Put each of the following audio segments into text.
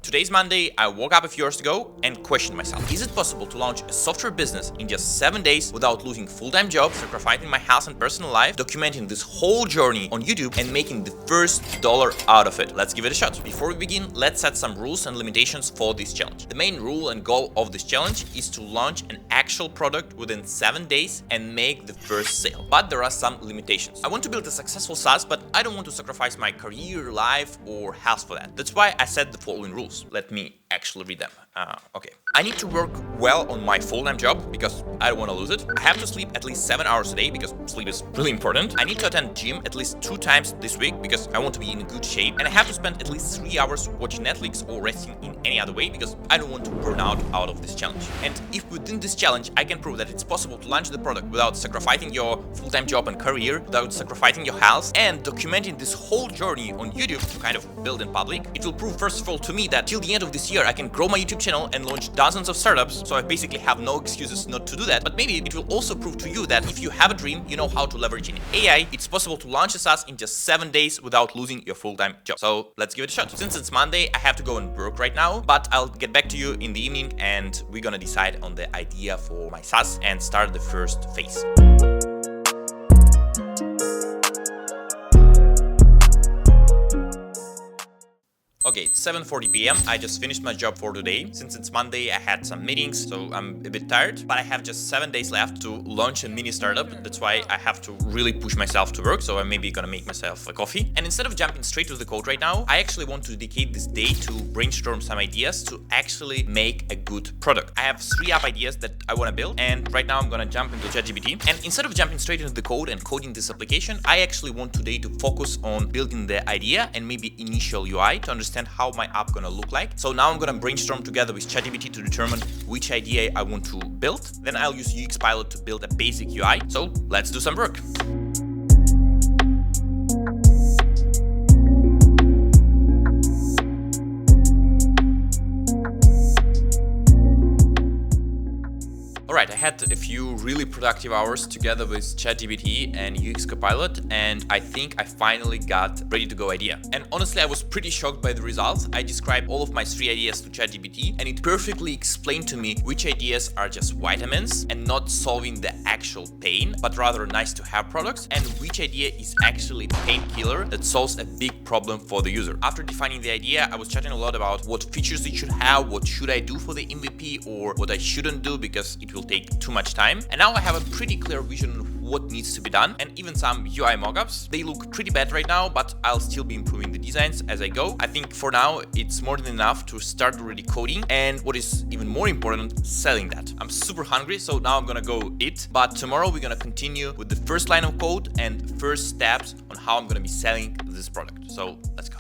Today's Monday. I woke up a few hours ago and questioned myself. Is it possible to launch a software business in just 7 days without losing full-time job, sacrificing my health and personal life, documenting this whole journey on YouTube and making the first dollar out of it? Let's give it a shot. Before we begin, let's set some rules and limitations for this challenge. The main rule and goal of this challenge is to launch an actual product within 7 days and make the first sale. But there are some limitations. I want to build a successful SaaS, but I don't want to sacrifice my career, life, or health for that. That's why I set the following rules. Let me actually read them. Okay. I need to work well on my full-time job because I don't want to lose it. I have to sleep at least 7 hours a day because sleep is really important. I need to attend gym at least 2 times this week because I want to be in good shape. And I have to spend at least 3 hours watching Netflix or resting in any other way because I don't want to burn out of this challenge. And if within this challenge I can prove that it's possible to launch the product without sacrificing your full-time job and career, without sacrificing your health, and documenting this whole journey on YouTube to kind of build in public, it will prove first of all to me that till the end of this year I can grow my YouTube channel and launch dozens of startups, so I basically have no excuses not to do that. But maybe it will also prove to you that if you have a dream, you know how to leverage in AI, it's possible to launch a SaaS in just 7 days without losing your full-time job. So let's give it a shot. Since it's Monday, I have to go and work right now, but I'll get back to you in the evening and we're gonna decide on the idea for my SaaS and start the first phase. Okay, it's 7:40 p.m. I just finished my job for today. Since it's Monday, I had some meetings, so I'm a bit tired, but I have just 7 days left to launch a mini startup. That's why I have to really push myself to work, so I'm maybe gonna make myself a coffee. And instead of jumping straight to the code right now, I actually want to dedicate this day to brainstorm some ideas to actually make a good product. I have 3 app ideas that I want to build, and right now I'm gonna jump into ChatGPT. And instead of jumping straight into the code and coding this application, I actually want today to focus on building the idea and maybe initial UI to understand how my app gonna look like. So now I'm gonna brainstorm together with ChatGPT to determine which idea I want to build. Then I'll use UX Pilot to build a basic UI. So let's do some work. Alright, I had a few really productive hours together with ChatGPT and UX Copilot, and I think I finally got ready to go idea. And honestly, I was pretty shocked by the results. I described all of my 3 ideas to ChatGPT, and it perfectly explained to me which ideas are just vitamins and not solving the actual pain, but rather nice to have products, and which idea is actually painkiller that solves a big problem for the user. After defining the idea, I was chatting a lot about what features it should have, what should I do for the MVP, or what I shouldn't do because it will take too much time. And now I have a pretty clear vision of what needs to be done, and even some UI mockups. They look pretty bad right now, but I'll still be improving the designs as I go. I think for now it's more than enough to start already coding, and what is even more important, selling that. I'm super hungry, so now I'm gonna go eat, but tomorrow we're gonna continue with the first line of code and first steps on how I'm gonna be selling this product. So let's go.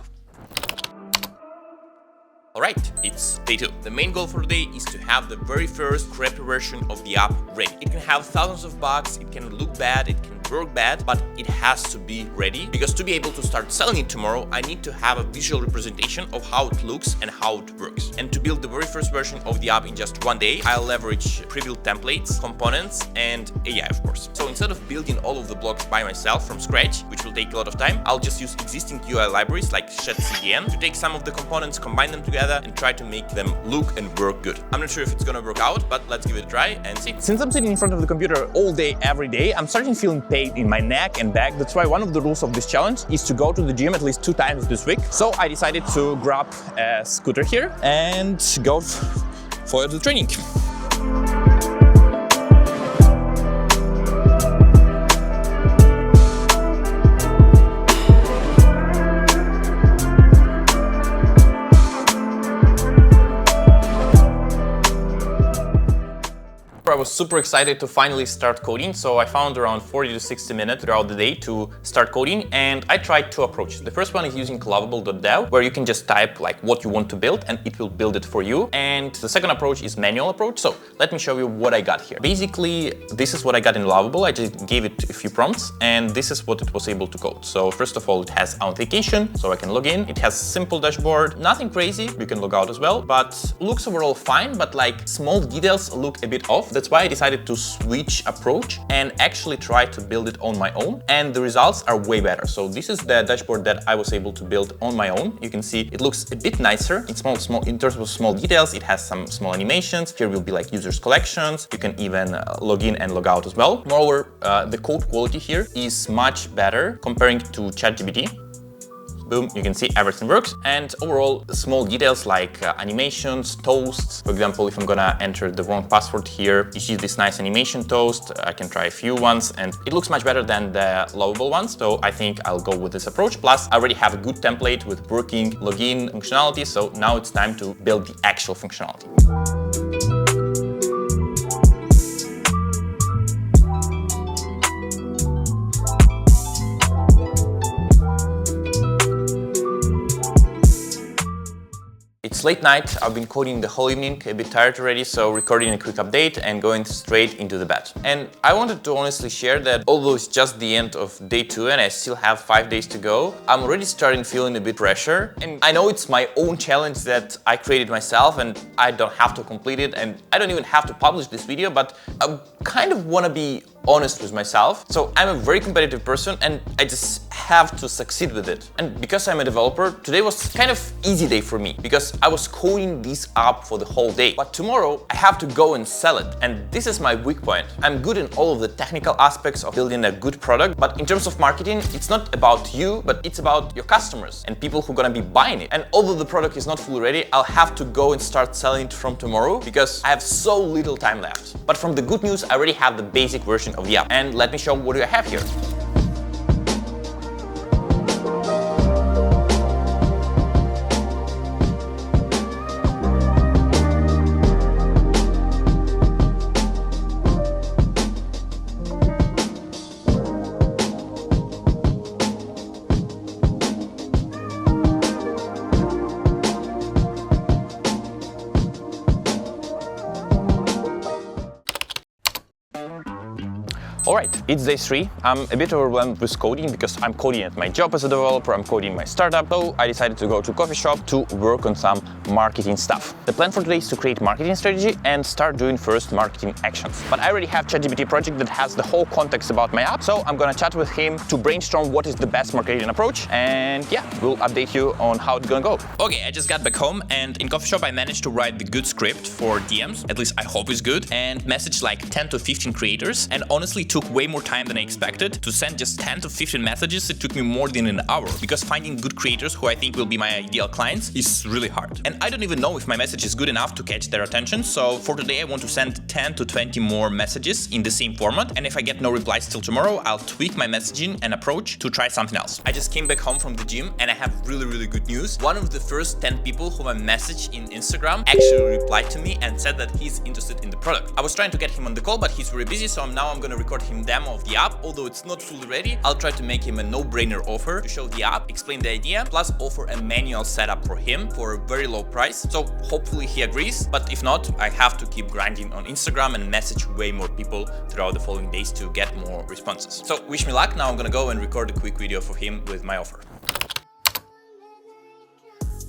Alright, it's day 2. The main goal for today is to have the very first crappy version of the app ready. It can have thousands of bugs, it can look bad, it can work bad, but it has to be ready, because to be able to start selling it tomorrow, I need to have a visual representation of how it looks and how it works. And to build the very first version of the app in just 1 day, I'll leverage pre-built templates, components, and AI, of course. So instead of building all of the blocks by myself from scratch, which will take a lot of time, I'll just use existing UI libraries like ShedCDN to take some of the components, combine them together, and try to make them look and work good. I'm not sure if it's gonna work out, but let's give it a try and see. Since I'm sitting in front of the computer all day, every day, I'm starting feeling pain in my neck and back. That's why one of the rules of this challenge is to go to the gym at least 2 times this week. So I decided to grab a scooter here and go for the training. I was super excited to finally start coding, so I found around 40 to 60 minutes throughout the day to start coding, and I tried 2 approaches. The first one is using lovable.dev, where you can just type like what you want to build and it will build it for you. And the second approach is manual approach. So let me show you what I got here. Basically, this is what I got in Lovable. I just gave it a few prompts and this is what it was able to code. So first of all, it has authentication, so I can log in. It has simple dashboard, nothing crazy. You can log out as well, but looks overall fine, but like small details look a bit off. That's That's why I decided to switch approach and actually try to build it on my own, and the results are way better. So this is the dashboard that I was able to build on my own. You can see it looks a bit nicer. It's small in terms of small details. It has some small animations. Here will be like users collections. You can even log in and log out as well. Moreover, the code quality here is much better comparing to ChatGPT. Boom, you can see everything works. And overall, small details like animations, toasts. For example, if I'm gonna enter the wrong password here, you see this nice animation toast. I can try a few ones and it looks much better than the lovable ones. So I think I'll go with this approach. Plus, I already have a good template with working login functionality. So now it's time to build the actual functionality. It's late night, I've been coding the whole evening, a bit tired already, so recording a quick update and going straight into the bed. And I wanted to honestly share that although it's just the end of day 2 and I still have 5 days to go, I'm already starting feeling a bit pressure. And I know it's my own challenge that I created myself and I don't have to complete it and I don't even have to publish this video, but I kind of want to be honest with myself. So I'm a very competitive person and I just have to succeed with it. And because I'm a developer, today was kind of easy day for me because I was coding this up for the whole day. But tomorrow I have to go and sell it. And this is my weak point. I'm good in all of the technical aspects of building a good product, but in terms of marketing, it's not about you, but it's about your customers and people who are gonna be buying it. And although the product is not fully ready, I'll have to go and start selling it from tomorrow because I have so little time left. But from the good news, I already have the basic version of the app. And let me show what do I have here. Alright, it's day 3. I'm a bit overwhelmed with coding because I'm coding at my job as a developer, I'm coding my startup, so I decided to go to a coffee shop to work on some marketing stuff. The plan for today is to create marketing strategy and start doing first marketing actions. But I already have ChatGPT project that has the whole context about my app, so I'm gonna chat with him to brainstorm what is the best marketing approach, and yeah, we'll update you on how it's gonna go. Okay, I just got back home and in coffee shop I managed to write the good script for DMs, at least I hope it's good, and message like 10 to 15 creators, and honestly took way more time than I expected. To send just 10 to 15 messages, it took me more than an hour because finding good creators who I think will be my ideal clients is really hard. And I don't even know if my message is good enough to catch their attention, so for today I want to send 10 to 20 more messages in the same format, and if I get no replies till tomorrow, I'll tweak my messaging and approach to try something else. I just came back home from the gym and I have really good news. One of the first 10 people whom I messaged in Instagram actually replied to me and said that he's interested in the product. I was trying to get him on the call, but he's very busy, so now I'm gonna record him demo of the app. Although it's not fully ready, I'll try to make him a no-brainer offer to show the app, explain the idea, plus offer a manual setup for him for a very low price. So hopefully he agrees, but if not, I have to keep grinding on Instagram and message way more people throughout the following days to get more responses. So wish me luck. Now I'm gonna go and record a quick video for him with my offer.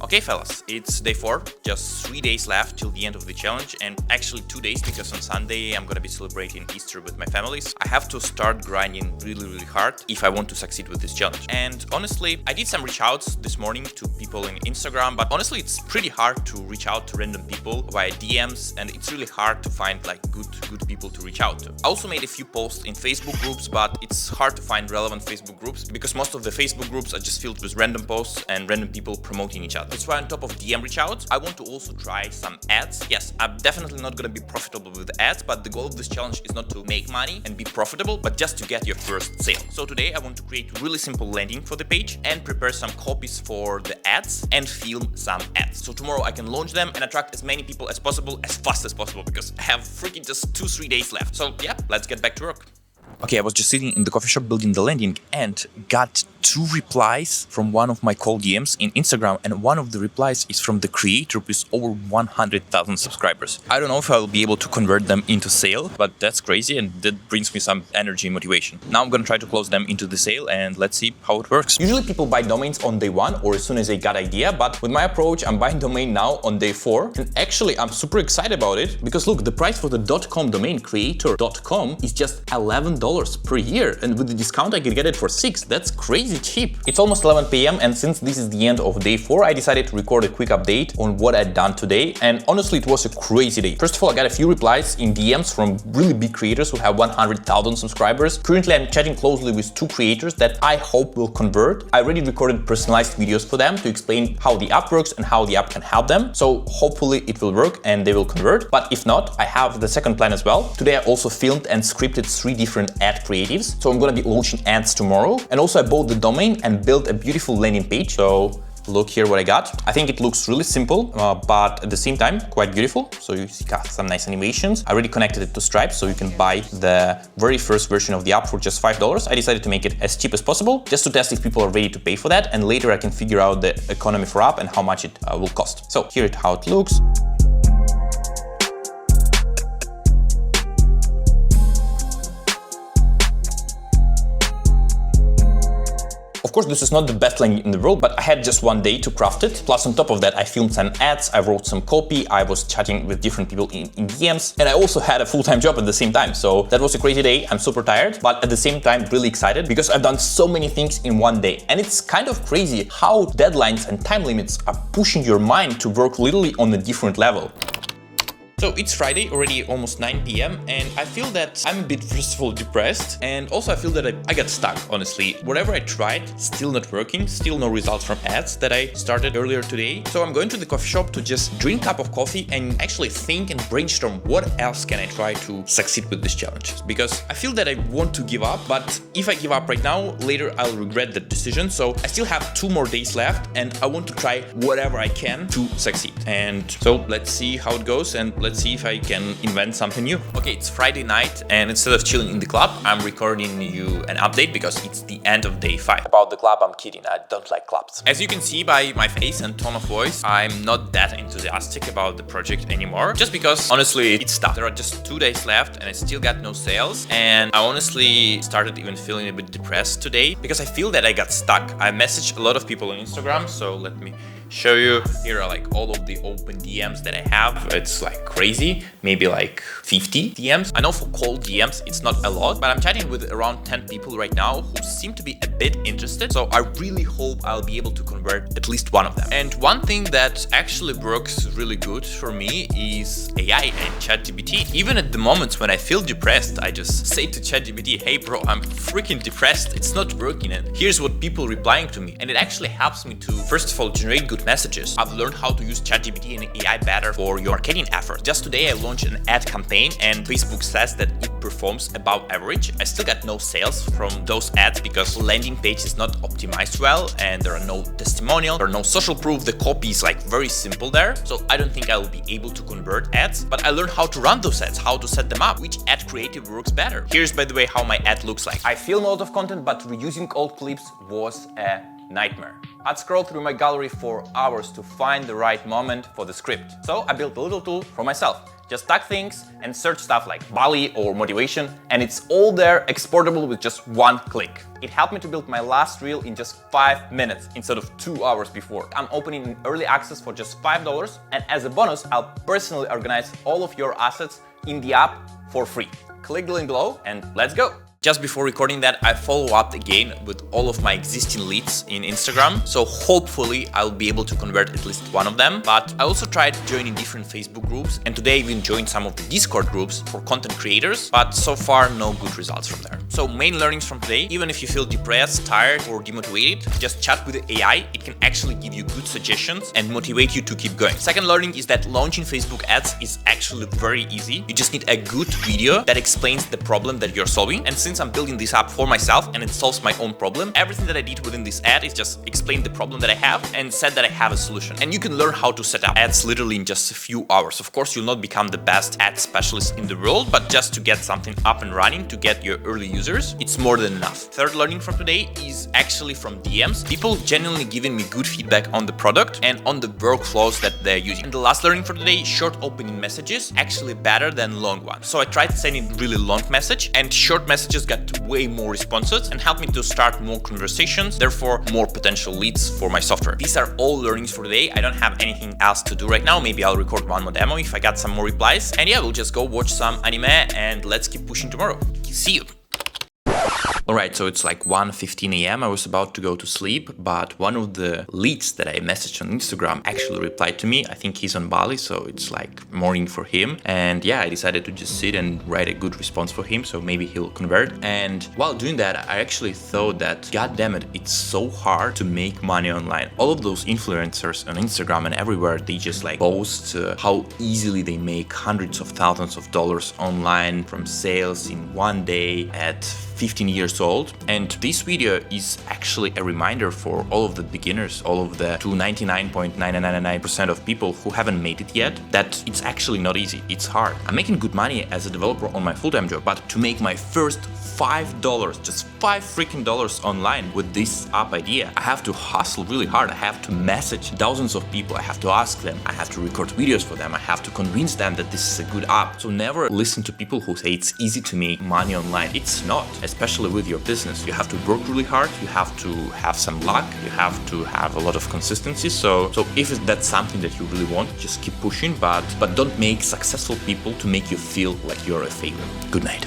Okay fellas, it's day 4, just 3 days left till the end of the challenge, and actually 2 days because on Sunday I'm gonna be celebrating Easter with my families. I have to start grinding really hard if I want to succeed with this challenge. And honestly, I did some reach outs this morning to people in Instagram, but honestly it's pretty hard to reach out to random people via DMs, and it's really hard to find like good people to reach out to. I also made a few posts in Facebook groups, but it's hard to find relevant Facebook groups because most of the Facebook groups are just filled with random posts and random people promoting each other. That's why on top of DM reach outs, I want to also try some ads. Yes, I'm definitely not gonna be profitable with ads, but the goal of this challenge is not to make money and be profitable, but just to get your first sale. So today I want to create a really simple landing for the page and prepare some copies for the ads and film some ads. So tomorrow I can launch them and attract as many people as possible as fast as possible because I have freaking just 2-3 days left. So yeah, let's get back to work. Okay, I was just sitting in the coffee shop building the landing and got 2 replies from one of my cold DMs in Instagram, and one of the replies is from the creator with over 100,000 subscribers. I don't know if I'll be able to convert them into sale, but that's crazy and that brings me some energy and motivation. Now I'm gonna try to close them into the sale and let's see how it works. Usually people buy domains on day 1 or as soon as they got idea, but with my approach, I'm buying domain now on day 4. And actually I'm super excited about it because look, the price for the .com domain, creator.com, is just $11 per year. And with the discount I can get it for $6. That's crazy cheap. It's almost 11 p.m. and since this is the end of day 4, I decided to record a quick update on what I'd done today. And honestly, it was a crazy day. First of all, I got a few replies in DMs from really big creators who have 100,000 subscribers. Currently, I'm chatting closely with 2 creators that I hope will convert. I already recorded personalized videos for them to explain how the app works and how the app can help them. So hopefully it will work and they will convert. But if not, I have the second plan as well. Today, I also filmed and scripted 3 different ad creatives. So I'm gonna be launching ads tomorrow. And also I bought the domain and built a beautiful landing page. So look here what I got. I think it looks really simple, but at the same time quite beautiful. So you see got some nice animations. I already connected it to Stripe, so you can buy the very first version of the app for just $5. I decided to make it as cheap as possible, just to test if people are ready to pay for that, and later I can figure out the economy for app and how much it will cost. So here is how it looks. Of course, this is not the best landing in the world, but I had just one day to craft it. Plus, on top of that, I filmed some ads, I wrote some copy, I was chatting with different people in DMs, and I also had a full-time job at the same time. So that was a crazy day. I'm super tired, but at the same time, really excited because I've done so many things in one day. And it's kind of crazy how deadlines and time limits are pushing your mind to work literally on a different level. So it's Friday, already almost 9 p.m. and I feel that I'm a bit, first of all, depressed, and also I feel that I got stuck, honestly. Whatever I tried, still not working, still no results from ads that I started earlier today. So I'm going to the coffee shop to just drink a cup of coffee and actually think and brainstorm what else can I try to succeed with this challenge. Because I feel that I want to give up, but if I give up right now, later I'll regret that decision. So I still have 2 more days left and I want to try whatever I can to succeed. And so let's see how it goes and let's see if I can invent something new. Okay, it's Friday night and instead of chilling in the club, I'm recording you an update because it's the end of day 5. About the club, I'm kidding, I don't like clubs. As you can see by my face and tone of voice, I'm not that enthusiastic about the project anymore, just because honestly it's tough. There are just 2 days left and I still got no sales, and I honestly started even feeling a bit depressed today because I feel that I got stuck. I messaged a lot of people on Instagram, so let me show you. Here are like all of the open DMs that I have. It's like crazy, maybe like 50 DMs. I know for cold DMs it's not a lot, but I'm chatting with around 10 people right now who seem to be a bit interested. So I really hope I'll be able to convert at least one of them. And one thing that actually works really good for me is AI and ChatGPT. Even at the moments when I feel depressed, I just say to ChatGPT, hey bro, I'm freaking depressed, it's not working, and here's what people replying to me. And it actually helps me to, first of all, generate good messages. I've learned how to use ChatGPT and AI better for your marketing efforts. Just today I launched an ad campaign and Facebook says that it performs above average. I still got no sales from those ads because the landing page is not optimized well and there are no testimonials, there are no social proof, the copy is like very simple there. So I don't think I will be able to convert ads, but I learned how to run those ads, how to set them up, which ad creative works better. Here's, by the way, how my ad looks like. I film a lot of content, but reusing old clips was a nightmare. I'd scroll through my gallery for hours to find the right moment for the script. So I built a little tool for myself. Just tag things and search stuff like Bali or motivation, and it's all there, exportable with just one click. It helped me to build my last reel in just 5 minutes instead of 2 hours before. I'm opening an early access for just $5, and as a bonus, I'll personally organize all of your assets in the app for free. Click the link below and let's go. Just before recording that, I follow up again with all of my existing leads in Instagram. So hopefully I'll be able to convert at least one of them. But I also tried joining different Facebook groups, and today I even joined some of the Discord groups for content creators, but so far no good results from there. So main learnings from today: even if you feel depressed, tired or demotivated, just chat with the AI. It can actually give you good suggestions and motivate you to keep going. Second learning is that launching Facebook ads is actually very easy. You just need a good video that explains the problem that you're solving. And since since I'm building this app for myself and it solves my own problem, everything that I did within this ad is just explain the problem that I have and said that I have a solution. And you can learn how to set up ads literally in just a few hours. Of course, you'll not become the best ad specialist in the world, but just to get something up and running, to get your early users, it's more than enough. Third learning from today is actually from DMs. People genuinely giving me good feedback on the product and on the workflows that they're using. And the last learning for today, short opening messages actually better than long ones. So I tried sending really long message, and short messages got way more responses and helped me to start more conversations, therefore more potential leads for my software. These are all learnings for today. I don't have anything else to do right now. Maybe I'll record one more demo if I got some more replies. And yeah, we'll just go watch some anime and let's keep pushing tomorrow. See you. Alright, so it's like 1:15 a.m. I was about to go to sleep, but one of the leads that I messaged on Instagram actually replied to me. I think he's on Bali, so it's like morning for him. And yeah, I decided to just sit and write a good response for him, so maybe he'll convert. And while doing that, I actually thought that, god damn it, it's so hard to make money online. All of those influencers on Instagram and everywhere, they just like boast how easily they make hundreds of thousands of dollars online from sales in one day at 15 years old. And this video is actually a reminder for all of the beginners, all of the 99.999% of people who haven't made it yet, that it's actually not easy. It's hard. I'm making good money as a developer on my full-time job, but to make my first $5, just $5 online with this app idea, I have to hustle really hard. I have to message thousands of people. I have to ask them. I have to record videos for them. I have to convince them that this is a good app. So never listen to people who say it's easy to make money online. It's not, especially with your business. You have to work really hard. You have to have some luck. You have to have a lot of consistency. So if that's something that you really want, just keep pushing, but don't make successful people to make you feel like you're a failure. Good night.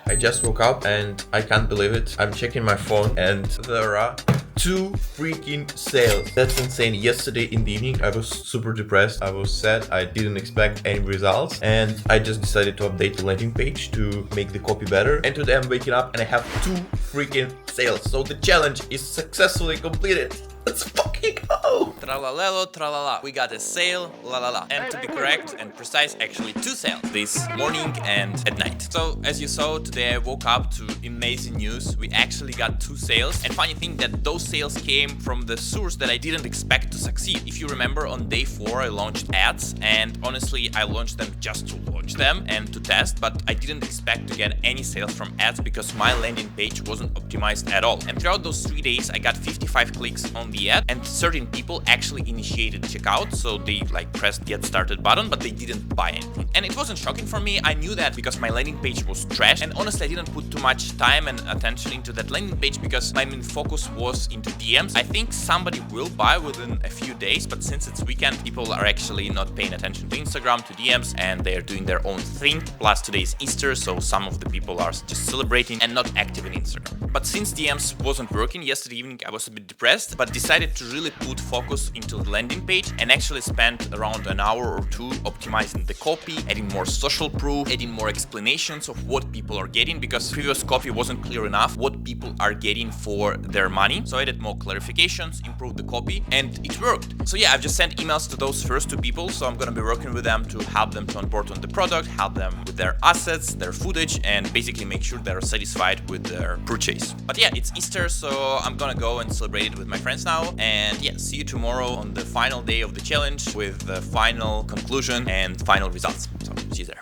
I just woke up and I can't believe it. I'm checking my phone and there are 2 freaking sales. That's insane. Yesterday in the evening, I was super depressed. I was sad. I didn't expect any results. And I just decided to update the landing page to make the copy better. And today I'm waking up and I have 2 freaking sales. So the challenge is successfully completed. Let's fucking go! Tralalelo, tralala. We got a sale, la la la. And to be correct and precise, actually 2 sales. This morning and at night. So as you saw, today I woke up to amazing news. We actually got 2 sales. And funny thing that those sales came from the source that I didn't expect to succeed. If you remember, on day 4 I launched ads, and honestly I launched them just to launch them and to test, but I didn't expect to get any sales from ads because my landing page wasn't optimized at all. And throughout those 3 days I got 55 clicks on the ad, and certain people actually initiated checkout, so they like pressed get started button, but they didn't buy anything. And it wasn't shocking for me. I knew that because my landing page was trash, and honestly I didn't put too much time and attention into that landing page because my main focus was into DMs. I think somebody will buy within a few days, but since it's weekend, people are actually not paying attention to Instagram, to DMs, and they're doing their own thing. Plus today is Easter, so some of the people are just celebrating and not active in Instagram. But since DMs wasn't working yesterday evening, I was a bit depressed, but decided to really put focus into the landing page and actually spent around an hour or 2 optimizing the copy, adding more social proof, adding more explanations of what people are getting, because previous copy wasn't clear enough what people are getting for their money. So I added more clarifications, improved the copy, and it worked. So yeah, I've just sent emails to those first 2 people, so I'm gonna be working with them to help them to onboard on the product, help them with their assets, their footage, and basically make sure they're satisfied with their purchase. But yeah, it's Easter, so I'm gonna go and celebrate it with my friends now. And yeah, see you tomorrow on the final day of the challenge with the final conclusion and final results. So see you there.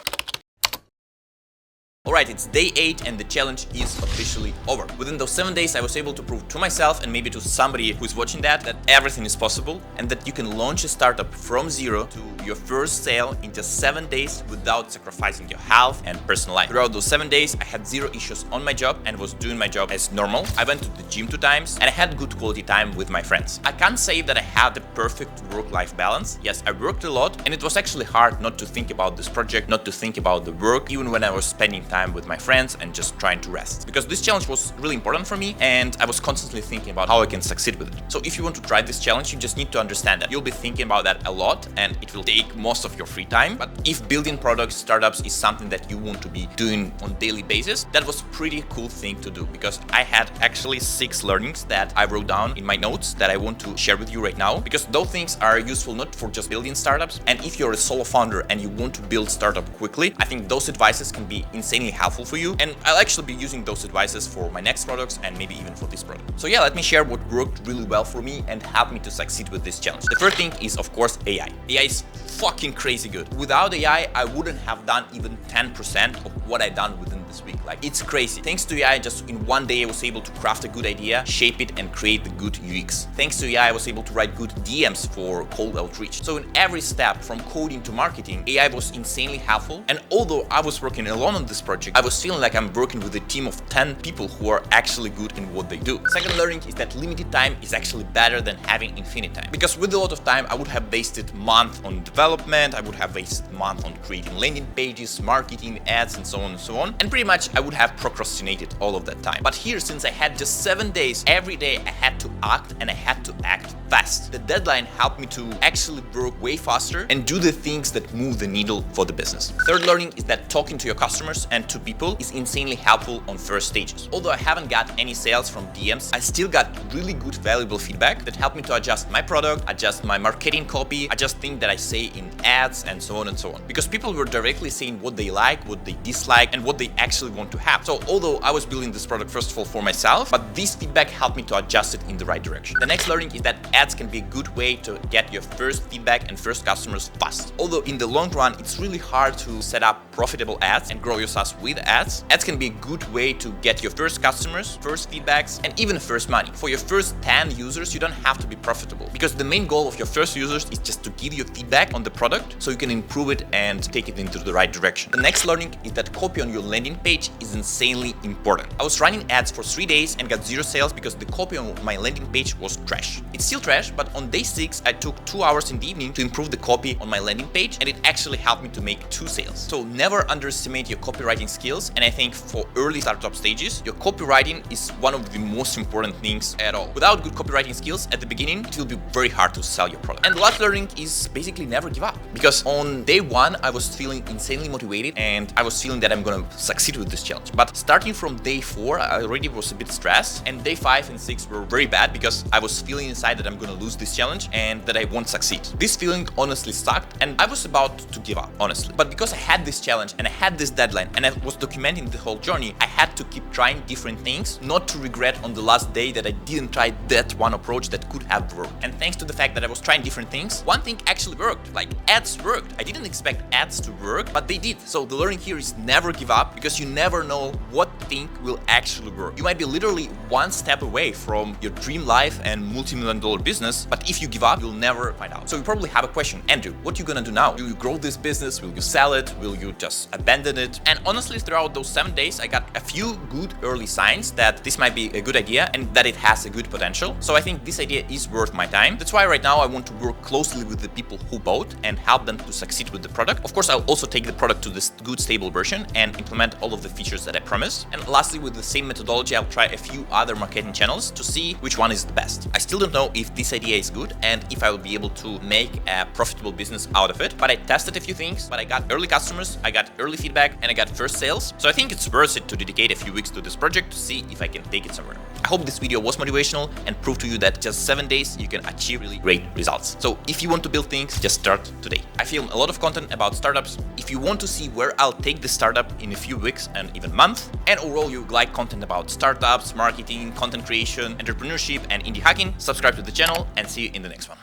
Alright, it's day 8 and the challenge is officially over. Within those 7 days I was able to prove to myself and maybe to somebody who's watching that everything is possible and that you can launch a startup from zero to your first sale in just 7 days without sacrificing your health and personal life. Throughout those 7 days I had 0 issues on my job and was doing my job as normal. I went to the gym 2 times and I had good quality time with my friends. I can't say that I had the perfect work-life balance. Yes, I worked a lot and it was actually hard not to think about this project, not to think about the work, even when I was spending time time with my friends and just trying to rest. Because this challenge was really important for me, and I was constantly thinking about how I can succeed with it. So if you want to try this challenge, you just need to understand that you'll be thinking about that a lot, and it will take most of your free time. But if building products, startups is something that you want to be doing on daily basis, that was pretty cool thing to do, because I had actually 6 learnings that I wrote down in my notes that I want to share with you right now, because those things are useful not for just building startups. And if you're a solo founder and you want to build startup quickly, I think those advices can be insanely helpful for you. And I'll actually be using those advices for my next products and maybe even for this product. So yeah, let me share what worked really well for me and helped me to succeed with this challenge. The first thing is, of course, AI. AI is fucking crazy good. Without AI, I wouldn't have done even 10% of what I done within this week. Like, it's crazy. Thanks to AI, just in one day I was able to craft a good idea, shape it, and create the good UX. Thanks to AI, I was able to write good DMs for cold outreach. So in every step, from coding to marketing, AI was insanely helpful. And although I was working alone on this project, I was feeling like I'm working with a team of 10 people who are actually good in what they do. Second learning is that limited time is actually better than having infinite time. Because with a lot of time, I would have wasted months on development, I would have wasted months on creating landing pages, marketing, ads, and so on and so on. And pretty much I would have procrastinated all of that time. But here, since I had just 7 days, every day I had to act, and I had to act fast. The deadline helped me to actually work way faster and do the things that move the needle for the business. Third learning is that talking to your customers and to people is insanely helpful on first stages. Although I haven't got any sales from DMs, I still got really good valuable feedback that helped me to adjust my product, adjust my marketing copy, adjust things that I say in ads, and so on and so on. Because people were directly saying what they like, what they dislike, and what they actually want to have. So although I was building this product first of all for myself, but this feedback helped me to adjust it in the right direction. The next learning is that ads can be a good way to get your first feedback and first customers fast. Although in the long run, it's really hard to set up profitable ads and grow your SaaS with ads. Ads can be a good way to get your first customers, first feedbacks, and even first money. For your first 10 users, you don't have to be profitable, because the main goal of your first users is just to give you feedback on the product so you can improve it and take it into the right direction. The next learning is that copy on your landing page is insanely important. I was running ads for 3 days and got 0 sales because the copy on my landing page was trash. It's still trash, but on day 6, I took 2 hours in the evening to improve the copy on my landing page, and it actually helped me to make 2 sales. So never underestimate your copywriting skills, and I think for early startup stages, your copywriting is one of the most important things at all. Without good copywriting skills at the beginning, it will be very hard to sell your product. And the last learning is basically never give up, because on day 1, I was feeling insanely motivated and I was feeling that I'm gonna succeed with this challenge. But starting from day 4, I already was a bit stressed, and day 5 and 6 were very bad because I was feeling inside that I'm gonna lose this challenge and that I won't succeed. This feeling honestly sucked, and I was about to give up, honestly. But because I had this challenge and I had this deadline and I was documenting the whole journey, I had to keep trying different things, not to regret on the last day that I didn't try that one approach that could have worked. And thanks to the fact that I was trying different things, one thing actually worked. Like, ads worked. I didn't expect ads to work, but they did. So the learning here is never give up, because you never know what thing will actually work. You might be literally one step away from your dream life and multi-million-dollar business, but if you give up, you'll never find out. So you probably have a question: Andrew, what are you gonna do now? Will you grow this business? Will you sell it? Will you just abandon it? And honestly, throughout those 7 days, I got a few good early signs that this might be a good idea and that it has a good potential. So I think this idea is worth my time. That's why right now I want to work closely with the people who bought and help them to succeed with the product. Of course, I'll also take the product to this good stable version and implement all of the features that I promised. And lastly, with the same methodology, I'll try a few other marketing channels to see which one is the best. I still don't know if this idea is good and if I will be able to make a profitable business out of it, but I tested a few things, but I got early customers, I got early feedback, and I got first sales. So I think it's worth it to dedicate a few weeks to this project to see if I can take it somewhere. I hope this video was motivational and proved to you that just 7 days you can achieve really great results. So if you want to build things, just start today. I film a lot of content about startups. If you want to see where I'll take the startup in a few weeks and even months, and overall you like content about startups, marketing, content creation, entrepreneurship, and indie hacking, subscribe to the channel and see you in the next one.